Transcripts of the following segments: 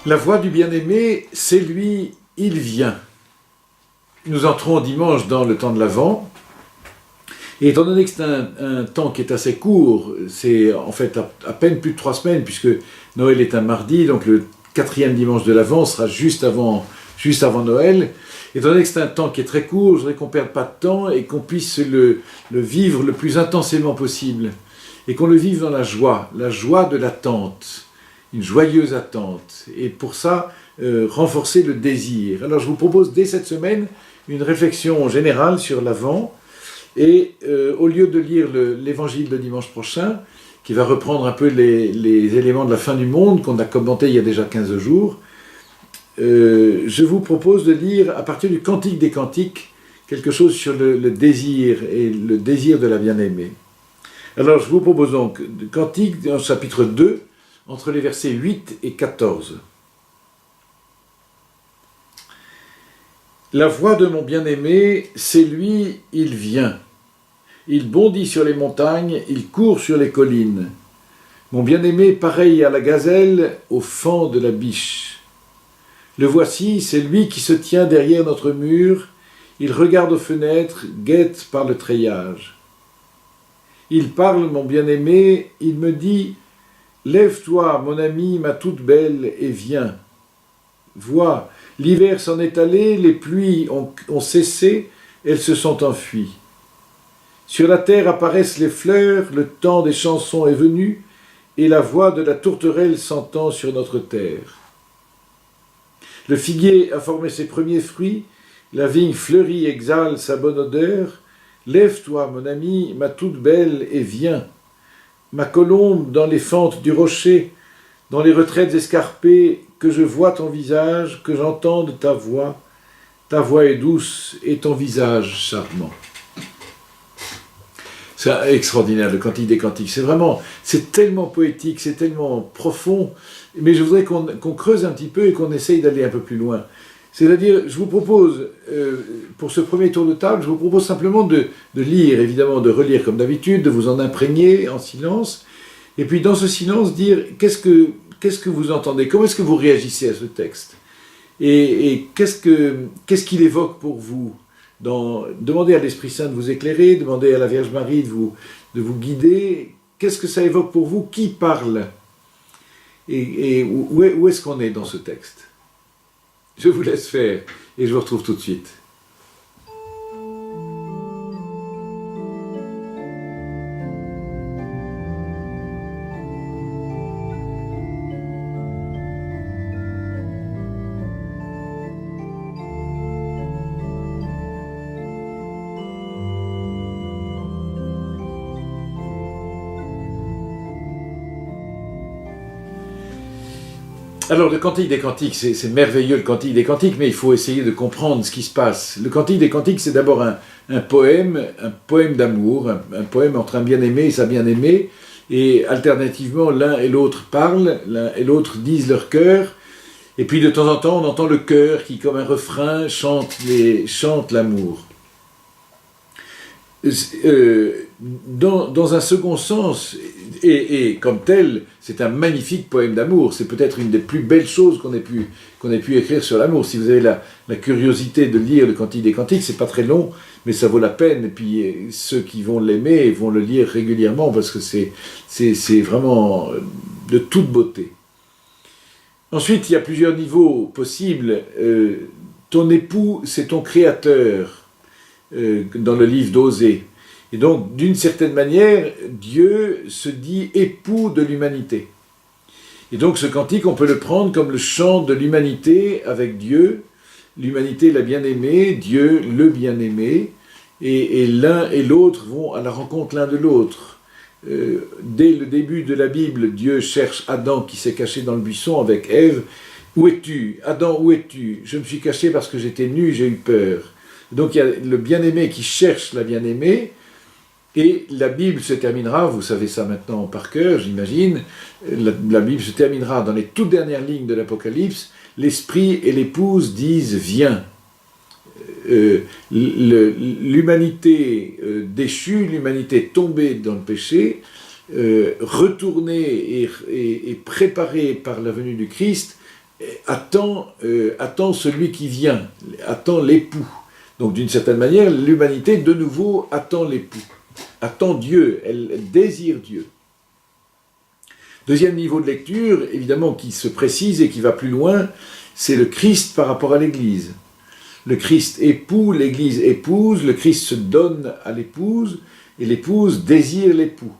La voix du bien-aimé, c'est lui, il vient. Nous entrons dimanche dans le temps de l'Avent. Et étant donné que c'est un temps qui est assez court, c'est en fait à peine plus de 3 semaines, puisque Noël est un mardi, donc le 4e dimanche de l'Avent sera juste avant Noël. Étant donné que c'est un temps qui est très court, je voudrais qu'on ne perde pas de temps et qu'on puisse le vivre le plus intensément possible. Et qu'on le vive dans la joie de l'attente, une joyeuse attente. Et pour ça, renforcer le désir. Alors je vous propose dès cette semaine une réflexion générale sur l'Avent. Et au lieu de lire l'évangile de dimanche prochain, qui va reprendre un peu les éléments de la fin du monde qu'on a commenté il y a déjà 15 jours, je vous propose de lire à partir du Cantique des Cantiques quelque chose sur le désir et le désir de la bien-aimée. Alors je vous propose donc Cantique dans le chapitre 2, entre les versets 8 et 14. La voix de mon bien-aimé, c'est lui, il vient. Il bondit sur les montagnes, il court sur les collines. Mon bien-aimé, pareil à la gazelle, au faon de la biche. Le voici, c'est lui qui se tient derrière notre mur. Il regarde aux fenêtres, guette par le treillage. Il parle, mon bien-aimé, il me dit « Lève-toi, mon ami, ma toute belle, et viens. Vois, l'hiver s'en est allé, les pluies ont cessé, elles se sont enfuies. Sur la terre apparaissent les fleurs, le temps des chansons est venu, et la voix de la tourterelle s'entend sur notre terre. Le figuier a formé ses premiers fruits, la vigne fleurie exhale sa bonne odeur. Lève-toi, mon ami, ma toute belle, et viens. Ma colombe dans les fentes du rocher, dans les retraites escarpées, que je vois ton visage, que j'entende ta voix. Ta voix est douce et ton visage charmant. C'est extraordinaire, le Cantique des Cantiques. C'est tellement poétique, c'est tellement profond, mais je voudrais qu'on creuse un petit peu et qu'on essaye d'aller un peu plus loin. C'est-à-dire, je vous propose, pour ce premier tour de table, je vous propose simplement de lire, évidemment, de relire comme d'habitude, de vous en imprégner en silence, et puis dans ce silence, dire qu'est-ce que vous entendez, comment est-ce que vous réagissez à ce texte, et qu'est-ce qu'il évoque pour vous. Demandez à l'Esprit Saint de vous éclairer, demandez à la Vierge Marie de vous guider. Qu'est-ce que ça évoque pour vous? Qui parle? Et où est-ce qu'on est dans ce texte? Je vous laisse faire et je vous retrouve tout de suite. Alors, le Cantique des Cantiques, c'est merveilleux le Cantique des Cantiques, mais il faut essayer de comprendre ce qui se passe. Le Cantique des Cantiques, c'est d'abord un poème d'amour, un poème entre un bien-aimé et sa bien-aimée, et alternativement, l'un et l'autre parlent, l'un et l'autre disent leur cœur, et puis de temps en temps, on entend le chœur qui, comme un refrain, chante l'amour. Dans un second sens, et comme tel, c'est un magnifique poème d'amour. C'est peut-être une des plus belles choses qu'on ait pu écrire sur l'amour. Si vous avez la curiosité de lire le Cantique des Cantiques, c'est pas très long, mais ça vaut la peine. Et puis ceux qui vont l'aimer vont le lire régulièrement parce que c'est vraiment de toute beauté. Ensuite, il y a plusieurs niveaux possibles. Ton époux, c'est ton créateur, dans le livre d'Osée. Et donc, d'une certaine manière, Dieu se dit époux de l'humanité. Et donc, ce cantique, on peut le prendre comme le chant de l'humanité avec Dieu, l'humanité la bien-aimée, Dieu le bien-aimé, et l'un et l'autre vont à la rencontre l'un de l'autre. Dès le début de la Bible, Dieu cherche Adam qui s'est caché dans le buisson avec Ève. Où es-tu? Adam, où es-tu? Je me suis caché parce que j'étais nu, j'ai eu peur. Donc il y a le bien-aimé qui cherche la bien-aimée, et la Bible se terminera, vous savez ça maintenant par cœur, j'imagine, la Bible se terminera dans les toutes dernières lignes de l'Apocalypse, l'Esprit et l'épouse disent « Viens ». L'humanité déchue, l'humanité tombée dans le péché, retournée et préparée par la venue du Christ, attend celui qui vient, attend l'époux. Donc d'une certaine manière, l'humanité de nouveau attend l'époux, attend Dieu, elle désire Dieu. Deuxième niveau de lecture, évidemment, qui se précise et qui va plus loin, c'est le Christ par rapport à l'Église. Le Christ époux, l'Église épouse, le Christ se donne à l'épouse, et l'épouse désire l'époux.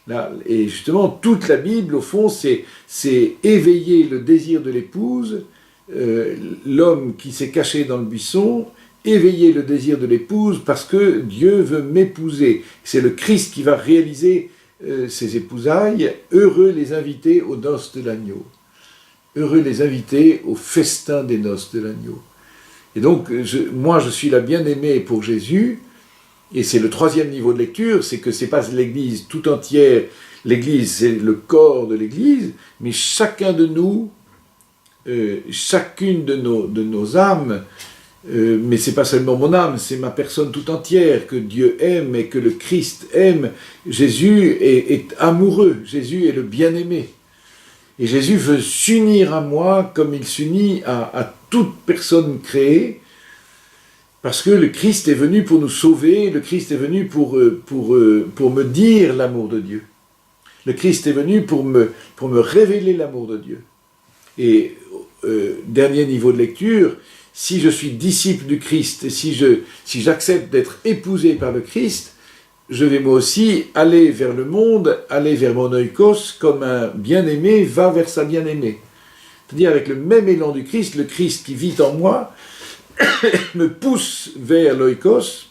Là, et justement, toute la Bible, au fond, c'est éveiller le désir de l'épouse, l'homme qui s'est caché dans le buisson, éveiller le désir de l'épouse parce que Dieu veut m'épouser. C'est le Christ qui va réaliser ces épousailles. Heureux les invités aux noces de l'agneau. Heureux les invités au festin des noces de l'agneau. Et donc, moi, je suis la bien-aimée pour Jésus. Et c'est le troisième niveau de lecture, c'est que ce n'est pas l'Église tout entière, l'Église c'est le corps de l'Église, mais chacun de nous, chacune de nos âmes, mais ce n'est pas seulement mon âme, c'est ma personne tout entière que Dieu aime et que le Christ aime. Jésus est amoureux, Jésus est le bien-aimé. Et Jésus veut s'unir à moi comme il s'unit à toute personne créée, parce que le Christ est venu pour nous sauver, le Christ est venu pour me dire l'amour de Dieu. Le Christ est venu pour me révéler l'amour de Dieu. Et dernier niveau de lecture, si je suis disciple du Christ, et si j'accepte d'être épousé par le Christ, je vais moi aussi aller vers le monde, aller vers mon oikos, comme un bien-aimé va vers sa bien-aimée. C'est-à-dire avec le même élan du Christ, le Christ qui vit en moi, me pousse vers l'oikos,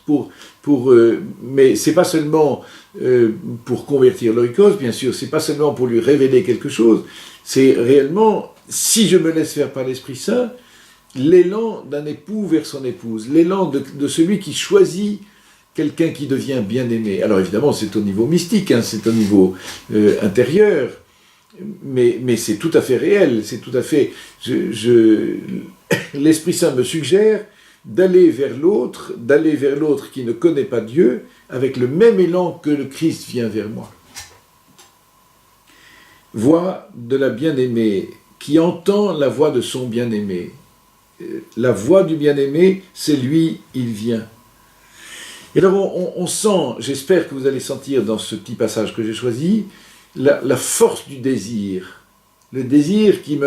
mais c'est pas seulement pour convertir l'oikos, bien sûr, c'est pas seulement pour lui révéler quelque chose, c'est réellement, si je me laisse faire par l'Esprit Saint, l'élan d'un époux vers son épouse, l'élan de celui qui choisit quelqu'un qui devient bien-aimé. Alors évidemment, c'est au niveau mystique, hein, c'est au niveau intérieur, mais c'est tout à fait réel, c'est tout à fait... L'Esprit Saint me suggère d'aller vers l'autre qui ne connaît pas Dieu, avec le même élan que le Christ vient vers moi. Voix de la bien-aimée, qui entend la voix de son bien-aimé. La voix du bien-aimé, c'est lui, il vient. Et alors on sent, j'espère que vous allez sentir dans ce petit passage que j'ai choisi, la force du désir. Le désir qui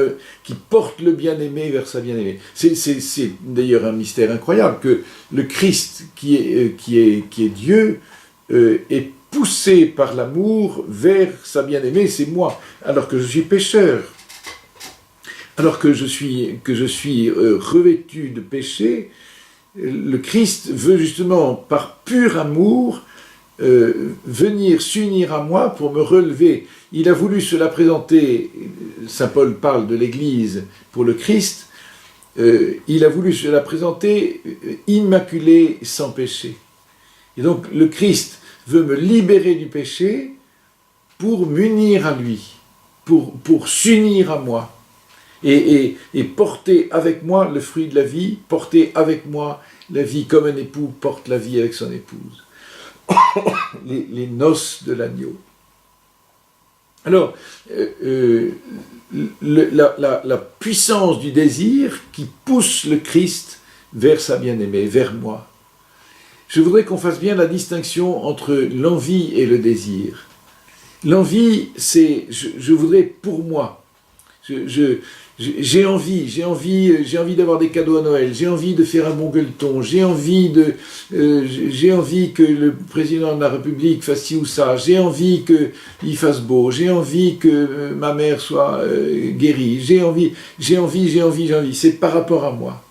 porte le bien-aimé vers sa bien-aimée. C'est d'ailleurs un mystère incroyable que le Christ qui est Dieu est poussé par l'amour vers sa bien-aimée, c'est moi, alors que je suis pécheur. Alors que je suis revêtu de péché, le Christ veut justement, par pur amour, venir s'unir à moi pour me relever. Il a voulu se la présenter, saint Paul parle de l'Église pour le Christ, il a voulu se la présenter immaculée, sans péché. Et donc le Christ veut me libérer du péché pour m'unir à lui, pour s'unir à moi. Et porter avec moi le fruit de la vie, porter avec moi la vie comme un époux porte la vie avec son épouse. Les noces de l'agneau. Alors, la puissance du désir qui pousse le Christ vers sa bien-aimée, vers moi. Je voudrais qu'on fasse bien la distinction entre l'envie et le désir. L'envie, c'est je voudrais pour moi. J'ai envie d'avoir des cadeaux à Noël, j'ai envie de faire un bon gueuleton, j'ai envie que le président de la République fasse ci ou ça, j'ai envie qu'il fasse beau, j'ai envie que ma mère soit guérie, j'ai envie, c'est par rapport à moi.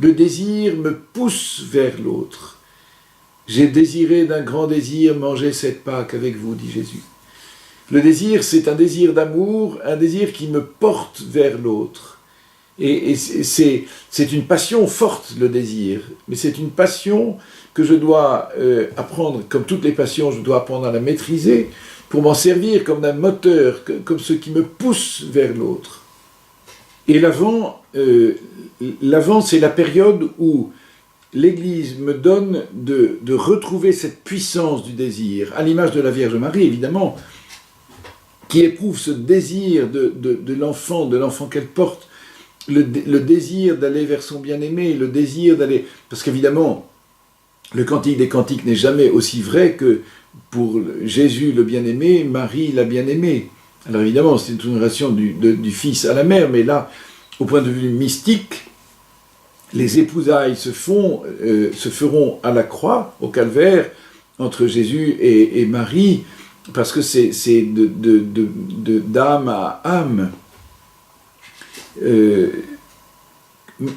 Le désir me pousse vers l'autre. J'ai désiré d'un grand désir manger cette Pâque avec vous, dit Jésus. Le désir, c'est un désir d'amour, un désir qui me porte vers l'autre. Et c'est une passion forte, le désir. Mais c'est une passion que je dois apprendre, comme toutes les passions, je dois apprendre à la maîtriser pour m'en servir comme d'un moteur, comme ce qui me pousse vers l'autre. Et l'Avent, c'est la période où l'Église me donne de retrouver cette puissance du désir, à l'image de la Vierge Marie, évidemment. qui éprouve ce désir de l'enfant qu'elle porte, le désir d'aller vers son bien-aimé, le désir d'aller... Parce qu'évidemment, le Cantique des Cantiques n'est jamais aussi vrai que pour Jésus le bien-aimé, Marie la bien-aimée. Alors évidemment, c'est une relation du fils à la mère, mais là, au point de vue mystique, les épousailles se feront à la croix, au calvaire, entre Jésus et Marie, parce que c'est d'âme à âme.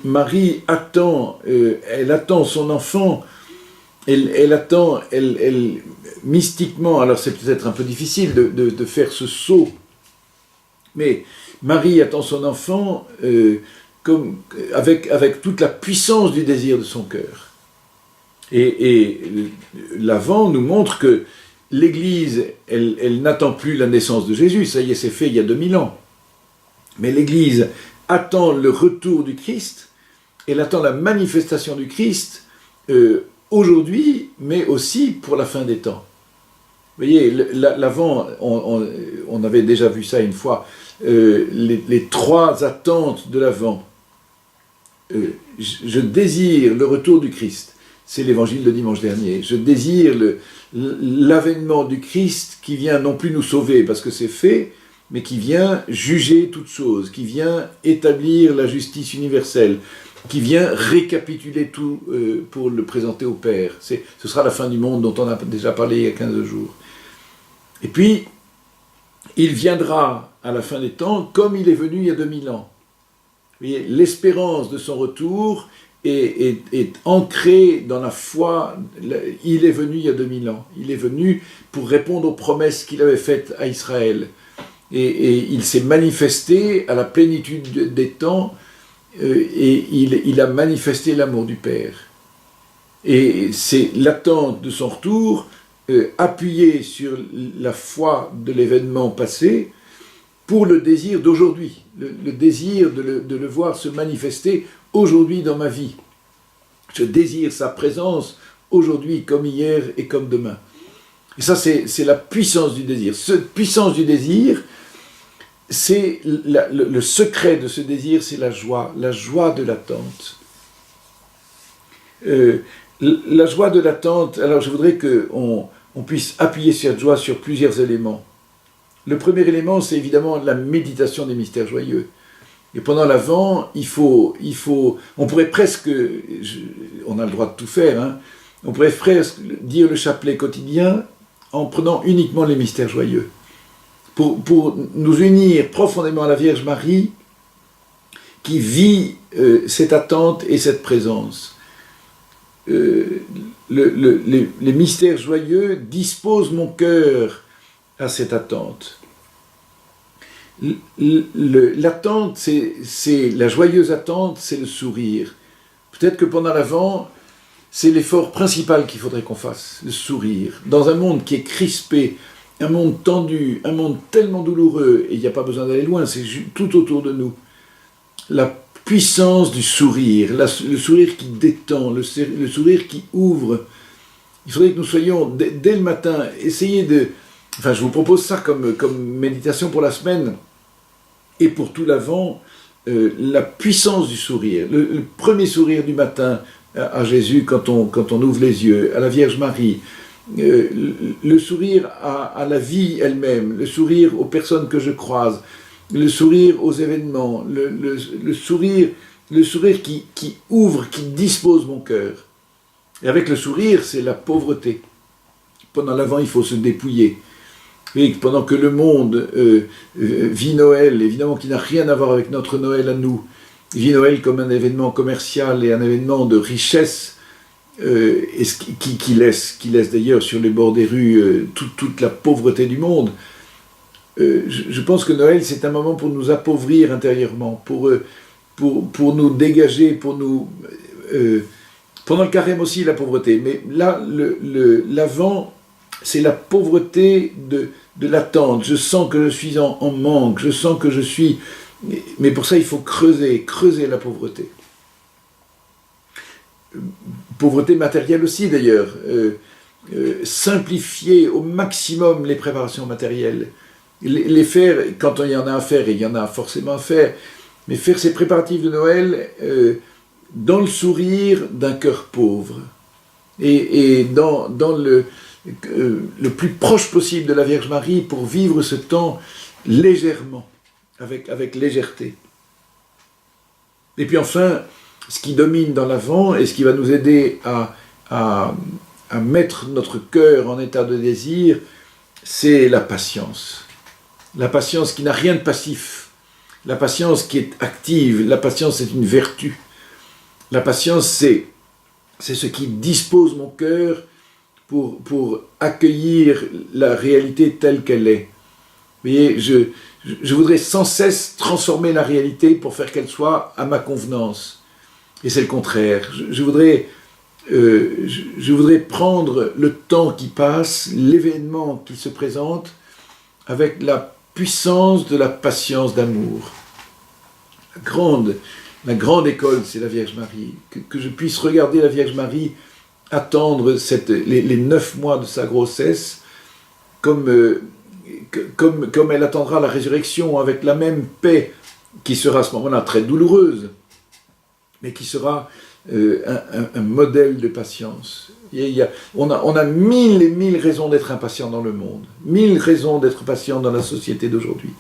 Marie attend, elle attend son enfant, elle attend, mystiquement, alors c'est peut-être un peu difficile de faire ce saut, mais Marie attend son enfant avec toute la puissance du désir de son cœur. Et l'Avent nous montre que l'Église, elle n'attend plus la naissance de Jésus, ça y est, c'est fait il y a 2000 ans. Mais l'Église attend le retour du Christ, elle attend la manifestation du Christ aujourd'hui, mais aussi pour la fin des temps. Vous voyez, l'Avent, on avait déjà vu ça une fois, les trois attentes de l'Avent. Je désire le retour du Christ. C'est l'évangile de dimanche dernier. Je désire l'avènement du Christ qui vient non plus nous sauver parce que c'est fait, mais qui vient juger toutes choses, qui vient établir la justice universelle, qui vient récapituler tout pour le présenter au Père. Ce sera la fin du monde dont on a déjà parlé il y a 15 jours. Et puis, il viendra à la fin des temps comme il est venu il y a 2000 ans. Vous voyez, l'espérance de son retour est ancré dans la foi. Il est venu il y a 2000 ans. Il est venu pour répondre aux promesses qu'il avait faites à Israël. Et il s'est manifesté à la plénitude des temps et il a manifesté l'amour du Père. Et c'est l'attente de son retour, appuyée sur la foi de l'événement passé, pour le désir d'aujourd'hui, le désir de le voir se manifester aujourd'hui dans ma vie. Je désire sa présence aujourd'hui comme hier et comme demain. Et ça, c'est la puissance du désir. Cette puissance du désir, c'est le secret de ce désir, c'est la joie de l'attente. La joie de l'attente, alors je voudrais qu'on puisse appuyer cette joie sur plusieurs éléments. Le premier élément, c'est évidemment la méditation des mystères joyeux. Et pendant l'Avent, on pourrait presque, on a le droit de tout faire, hein, on pourrait presque dire le chapelet quotidien en prenant uniquement les mystères joyeux. Pour nous unir profondément à la Vierge Marie, qui vit cette attente et cette présence. Les mystères joyeux disposent mon cœur à cette attente. L'attente, c'est la joyeuse attente, c'est le sourire. Peut-être que pendant l'Avent, c'est l'effort principal qu'il faudrait qu'on fasse, le sourire. Dans un monde qui est crispé, un monde tendu, un monde tellement douloureux, et il n'y a pas besoin d'aller loin, c'est tout autour de nous. La puissance du sourire, le sourire qui détend, le sourire qui ouvre. Il faudrait que nous soyons, dès le matin, essayez de... Enfin, je vous propose ça comme méditation pour la semaine et pour tout l'Avent, la puissance du sourire. Le premier sourire du matin à Jésus quand on ouvre les yeux, à la Vierge Marie, le sourire à la vie elle-même, le sourire aux personnes que je croise, le sourire aux événements, le sourire qui ouvre, qui dispose mon cœur. Et avec le sourire, c'est la pauvreté. Pendant l'Avent, il faut se dépouiller. Et pendant que le monde vit Noël, évidemment qui n'a rien à voir avec notre Noël à nous, vit Noël comme un événement commercial et un événement de richesse, et qui laisse d'ailleurs sur les bords des rues toute la pauvreté du monde. Je pense que Noël, c'est un moment pour nous appauvrir intérieurement, pour nous dégager, pour nous... pendant le carême aussi, la pauvreté. Mais là, l'Avent, c'est la pauvreté de l'attente. Je sens que je suis en manque, je sens que je suis... Mais pour ça, il faut creuser la pauvreté. Pauvreté matérielle aussi, d'ailleurs. Simplifier au maximum les préparations matérielles. les faire, quand il y en a à faire, et il y en a forcément à faire, mais faire ces préparatifs de Noël dans le sourire d'un cœur pauvre, et dans le plus proche possible de la Vierge Marie, pour vivre ce temps légèrement, avec légèreté. Et puis enfin, ce qui domine dans l'Avent, et ce qui va nous aider à mettre notre cœur en état de désir, c'est la patience. La patience qui n'a rien de passif. La patience qui est active. La patience, c'est une vertu. La patience, c'est ce qui dispose mon cœur pour accueillir la réalité telle qu'elle est. Vous voyez, je voudrais sans cesse transformer la réalité pour faire qu'elle soit à ma convenance. Et c'est le contraire. Je voudrais prendre le temps qui passe, l'événement qui se présente, avec la puissance de la patience d'amour. La grande école, c'est la Vierge Marie. Que je puisse regarder la Vierge Marie attendre les 9 mois de sa grossesse comme elle attendra la résurrection, avec la même paix qui sera à ce moment-là très douloureuse, mais qui sera un modèle de patience. On a 1000 et 1000 raisons d'être impatient dans le monde, 1000 raisons d'être patient dans la société d'aujourd'hui.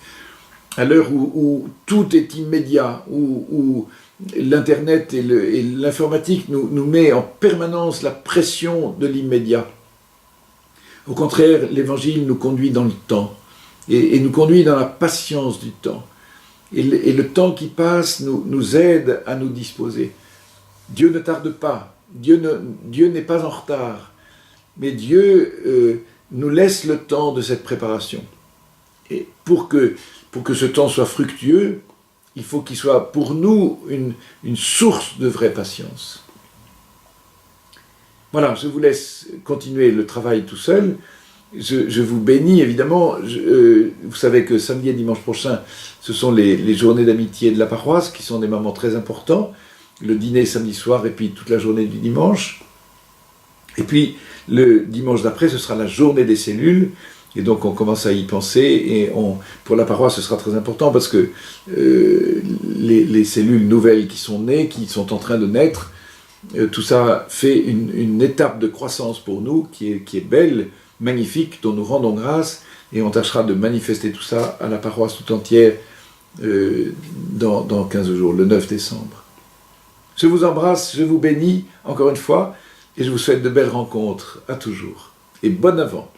À l'heure où tout est immédiat, où l'Internet et l'informatique nous met en permanence la pression de l'immédiat. Au contraire, l'Évangile nous conduit dans le temps, et nous conduit dans la patience du temps. Et le temps qui passe nous aide à nous disposer. Dieu ne tarde pas, Dieu n'est pas en retard, mais Dieu nous laisse le temps de cette préparation. Et pour que ce temps soit fructueux, il faut qu'il soit pour nous une source de vraie patience. Voilà, je vous laisse continuer le travail tout seul. Je vous bénis, évidemment. Vous savez que samedi et dimanche prochain, ce sont les journées d'amitié de la paroisse, qui sont des moments très importants. Le dîner samedi soir et puis toute la journée du dimanche. Et puis, le dimanche d'après, ce sera la journée des cellules. Et donc, on commence à y penser. Et pour la paroisse, ce sera très important parce que les cellules nouvelles qui sont nées, qui sont en train de naître, tout ça fait une étape de croissance pour nous qui est belle, magnifique, dont nous rendons grâce, et on tâchera de manifester tout ça à la paroisse tout entière dans 15 jours, le 9 décembre. Je vous embrasse, je vous bénis encore une fois, et je vous souhaite de belles rencontres à toujours. Et bon Avent.